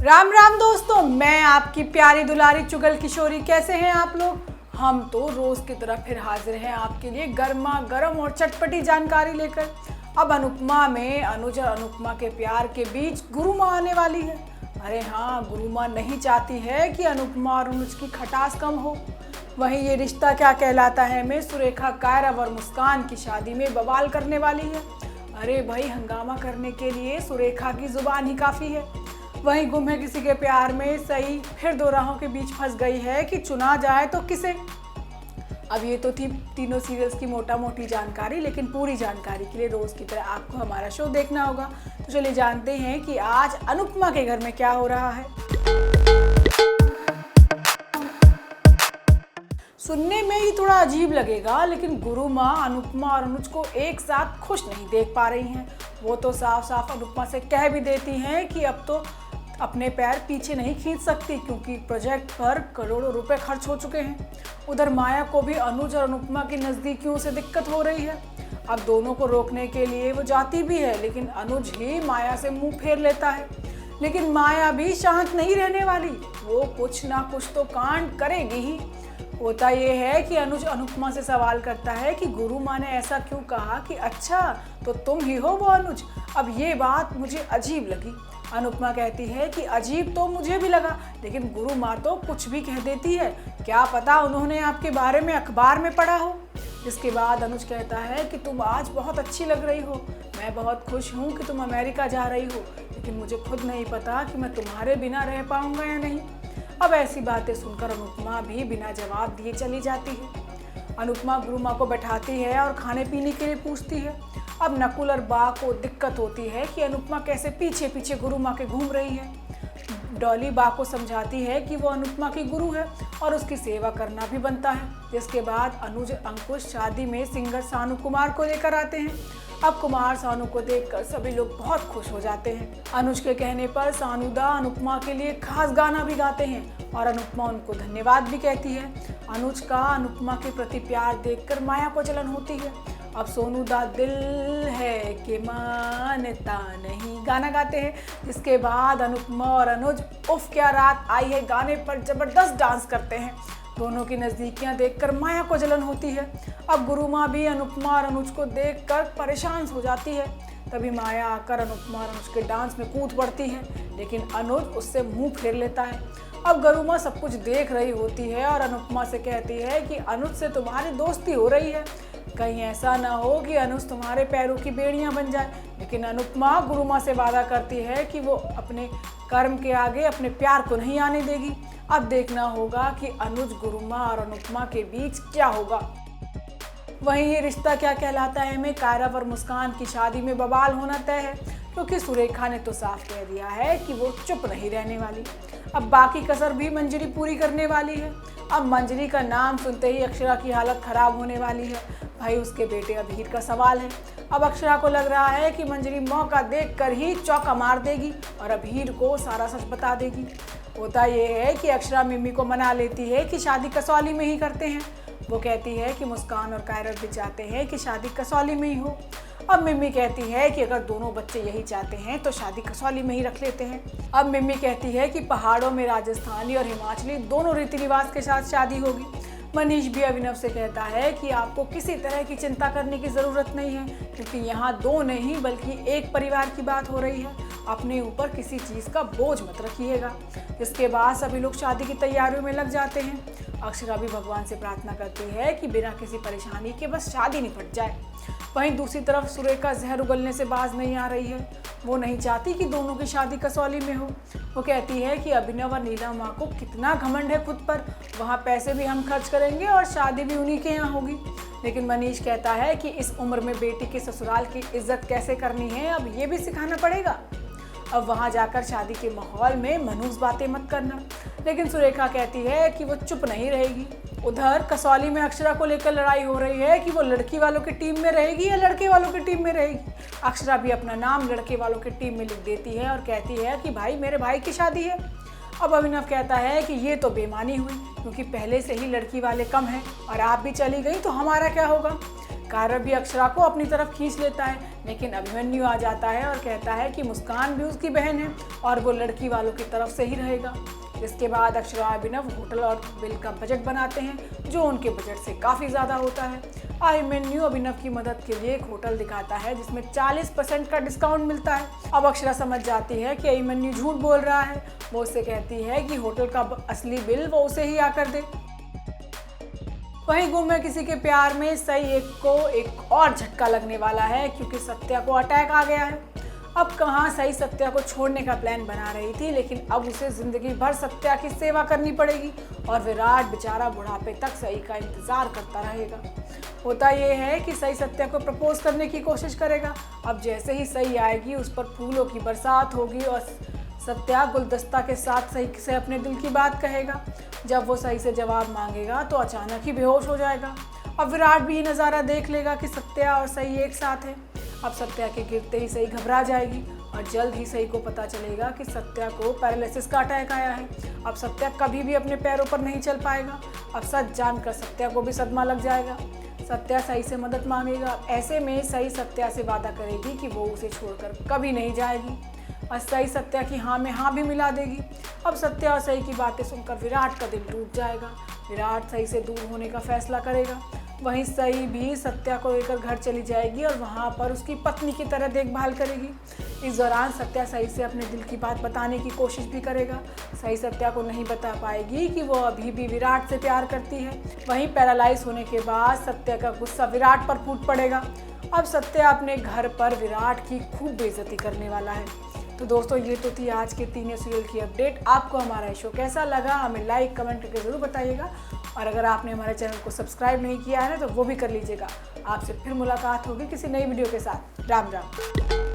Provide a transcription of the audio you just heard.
राम राम दोस्तों, मैं आपकी प्यारी दुलारी चुगल किशोरी। कैसे हैं आप लोग? हम तो रोज की तरह फिर हाजिर हैं आपके लिए गर्मा गर्म और चटपटी जानकारी लेकर। अब अनुपमा में अनुज और अनुपमा के प्यार के बीच गुरुमा आने वाली है। अरे हाँ, गुरुमा नहीं चाहती है कि अनुपमा और अनुज की खटास कम हो। वहीं ये रिश्ता क्या कहलाता है में सुरेखा, कायरव और मुस्कान की शादी में बवाल करने वाली है। अरे भाई, हंगामा करने के लिए सुरेखा की जुबान ही काफ़ी है। वहीं गुम है किसी के प्यार में सही फिर दो राहों के बीच फंस गई है कि चुना जाए तो किसे। अब ये तो थी तीनों सीरियल्स की मोटा मोटी जानकारी, लेकिन पूरी जानकारी के लिए रोज़ की तरह आपको हमारा शो देखना होगा। तो चलिए जानते हैं कि आज अनुपमा के घर में क्या हो रहा है। सुनने में ही थोड़ा अजीब लगेगा, लेकिन गुरुमा अनुपमा और अनुज को एक साथ खुश नहीं देख पा रही हैं। वो तो साफ साफ अनुपमा से कह भी देती हैं कि अब तो अपने पैर पीछे नहीं खींच सकती, क्योंकि प्रोजेक्ट पर करोड़ों रुपए खर्च हो चुके हैं। उधर माया को भी अनुज और अनुपमा की नज़दीकियों से दिक्कत हो रही है। अब दोनों को रोकने के लिए वो जाती भी है, लेकिन अनुज ही माया से मुंह फेर लेता है। लेकिन माया भी शांत नहीं रहने वाली, वो कुछ ना कुछ तो कांड करेगी ही। होता ये है कि अनुज अनुपमा से सवाल करता है कि गुरुमा ने ऐसा क्यों कहा कि अच्छा तो तुम ही हो वो अनुज। अब ये बात मुझे अजीब लगी। अनुपमा कहती है कि अजीब तो मुझे भी लगा, लेकिन गुरुमा तो कुछ भी कह देती है, क्या पता उन्होंने आपके बारे में अखबार में पढ़ा हो। जिसके बाद अनुज कहता है कि तुम आज बहुत अच्छी लग रही हो, मैं बहुत खुश हूँ कि तुम अमेरिका जा रही हो, लेकिन मुझे खुद नहीं पता कि मैं तुम्हारे बिना रह पाऊँगा या नहीं। अब ऐसी बातें सुनकर अनुपमा भी बिना जवाब दिए चली जाती है। अनुपमा गुरुमा को बैठाती है और खाने पीने के लिए पूछती है। अब नकुल और बा को दिक्कत होती है कि अनुपमा कैसे पीछे पीछे गुरुमा के घूम रही है। डॉली बा को समझाती है कि वो अनुपमा की गुरु है और उसकी सेवा करना भी बनता है। जिसके बाद अनुज अंकुश शादी में सिंगर सानू कुमार को लेकर आते हैं। अब कुमार सानू को देखकर सभी लोग बहुत खुश हो जाते हैं। अनुज के कहने पर सानूदा अनुपमा के लिए खास गाना भी गाते हैं और अनुपमा उनको धन्यवाद भी कहती है। अनुज का अनुपमा के प्रति प्यार देखकर माया को जलन होती है। अब सोनूदा दिल है कि मानता नहीं गाना गाते हैं। जिसके बाद अनुपमा और अनुज उफ क्या रात आई है गाने पर जबरदस्त डांस करते हैं। दोनों की नज़दीकियां देखकर माया को जलन होती है। अब गुरुमा भी अनुपमा और अनुज को देखकर परेशान हो जाती है। तभी माया आकर अनुपमा और अनुज के डांस में कूद पड़ती है, लेकिन अनुज उससे मुंह फेर लेता है। अब गुरुमा सब कुछ देख रही होती है और अनुपमा से कहती है कि अनुज से तुम्हारी दोस्ती हो रही है, कहीं ऐसा ना हो कि अनुज तुम्हारे पैरों की बेड़ियां बन जाए। लेकिन अनुपमा गुरुमा से वादा करती है कि वो अपने कर्म के आगे अपने प्यार को नहीं आने देगी। अब देखना होगा कि अनुज, गुरुमा और अनुपमा के बीच क्या होगा। वहीं ये रिश्ता क्या कहलाता है में कायरव और मुस्कान की शादी में बवाल होना तय है, क्योंकि सुरेखा ने तो साफ कह दिया है कि वो चुप नहीं रहने वाली। अब बाकी कसर भी मंजरी पूरी करने वाली है। अब मंजरी का नाम सुनते ही अक्षरा की हालत खराब होने वाली है। भाई, उसके बेटे अभीर का सवाल है। अब अक्षरा को लग रहा है कि मंजरी मौका देखकर ही चौका मार देगी और अभीर को सारा सच बता देगी। होता ये है कि अक्षरा मिम्मी को मना लेती है कि शादी कसौली में ही करते हैं। वो कहती है कि मुस्कान और कायरव भी चाहते हैं कि शादी कसौली में ही हो। अब मिम्मी कहती है कि अगर दोनों बच्चे यही चाहते हैं तो शादी कसौली में ही रख लेते हैं। अब मिम्मी कहती है कि पहाड़ों में राजस्थानी और हिमाचली दोनों रीति रिवाज के साथ शादी होगी। मनीष भी अभिनव से कहता है कि आपको किसी तरह की चिंता करने की ज़रूरत नहीं है, क्योंकि यहाँ दो नहीं बल्कि एक परिवार की बात हो रही है। अपने ऊपर किसी चीज़ का बोझ मत रखिएगा। इसके बाद सभी लोग शादी की तैयारियों में लग जाते हैं। अक्षरा भी भगवान से प्रार्थना करती है कि बिना किसी परेशानी के बस शादी निपट जाए। वहीं दूसरी तरफ सुरेखा जहर उगलने से बाज नहीं आ रही है। वो नहीं चाहती कि दोनों की शादी कसौली में हो। वो कहती है कि अभिनव और नीलम माँ को कितना घमंड है खुद पर, वहाँ पैसे भी हम खर्च करेंगे और शादी भी उन्हीं के यहाँ होगी। लेकिन मनीष कहता है कि इस उम्र में बेटी के ससुराल की इज्जत कैसे करनी है, अब ये भी सिखाना पड़ेगा। अब वहाँ जाकर शादी के माहौल में मनूस बातें मत करना। लेकिन सुरेखा कहती है कि वो चुप नहीं रहेगी। उधर कसौली में अक्षरा को लेकर लड़ाई हो रही है कि वो लड़की वालों की टीम में रहेगी या लड़के वालों की टीम में रहेगी। अक्षरा भी अपना नाम लड़के वालों की टीम में लिख देती है और कहती है कि भाई, मेरे भाई की शादी है। अब अभिनव कहता है कि ये तो बेईमानी हुई, क्योंकि पहले से ही लड़की वाले कम हैं और आप भी चली गई तो हमारा क्या होगा। कार्य भी अक्षरा को अपनी तरफ खींच लेता है, लेकिन अभिमन्यु आ जाता है और कहता है कि मुस्कान भी उसकी बहन है और वो लड़की वालों की तरफ से ही रहेगा। इसके बाद अक्षरा और अभिनव होटल और बिल का बजट बनाते हैं जो उनके बजट से काफ़ी ज़्यादा होता है। अभिमन्यु अभिनव की मदद के लिए एक होटल दिखाता है जिसमें 40% का डिस्काउंट मिलता है। अब अक्षरा समझ जाती है कि अभिमन्यु झूठ बोल रहा है। वो उससे कहती है कि होटल का असली बिल वो उसे ही आकर दे। वहीं गुम है किसी के प्यार में सई को एक और झटका लगने वाला है क्योंकि सत्या को अटैक आ गया है। अब कहाँ सई सत्या को छोड़ने का प्लान बना रही थी, लेकिन अब उसे जिंदगी भर सत्या की सेवा करनी पड़ेगी और विराट बेचारा बुढ़ापे तक सई का इंतजार करता रहेगा। होता यह है कि सई सत्या को प्रपोज करने की कोशिश करेगा। अब जैसे ही सई आएगी उस पर फूलों की बरसात होगी और सत्या गुलदस्ता के साथ सई से अपने दिल की बात कहेगा। जब वो सई से जवाब मांगेगा तो अचानक ही बेहोश हो जाएगा। अब विराट भी ये नज़ारा देख लेगा कि सत्या और सई एक साथ है। अब सत्या के गिरते ही सई घबरा जाएगी और जल्द ही सई को पता चलेगा कि सत्या को पैरालिसिस का अटैक आया है। अब सत्या कभी भी अपने पैरों पर नहीं चल पाएगा। अब सच जानकर सत्या को भी सदमा लग जाएगा। सत्या सई से मदद मांगेगा। ऐसे में सई सत्या से वादा करेगी कि वो उसे छोड़कर कभी नहीं जाएगी और सई सत्या की हाँ में हाँ भी मिला देगी। अब सत्या और सई की बातें सुनकर विराट का दिल टूट जाएगा। विराट सई से दूर होने का फैसला करेगा। वहीं सई भी सत्या को लेकर घर चली जाएगी और वहां पर उसकी पत्नी की तरह देखभाल करेगी। इस दौरान सत्या सई से अपने दिल की बात बताने की कोशिश भी करेगा। सई सत्या को नहीं बता पाएगी कि वो अभी भी विराट से प्यार करती है। वहीं पैरालाइज होने के बाद सत्या का गुस्सा विराट पर फूट पड़ेगा। अब सत्या अपने घर पर विराट की खूब बेइज्जती करने वाला है। तो दोस्तों ये तो थी आज के 3 सीरियल की अपडेट। आपको हमारा शो कैसा लगा हमें लाइक कमेंट करके ज़रूर बताइएगा और अगर आपने हमारे चैनल को सब्सक्राइब नहीं किया है ना तो वो भी कर लीजिएगा। आपसे फिर मुलाकात होगी किसी नई वीडियो के साथ। राम राम।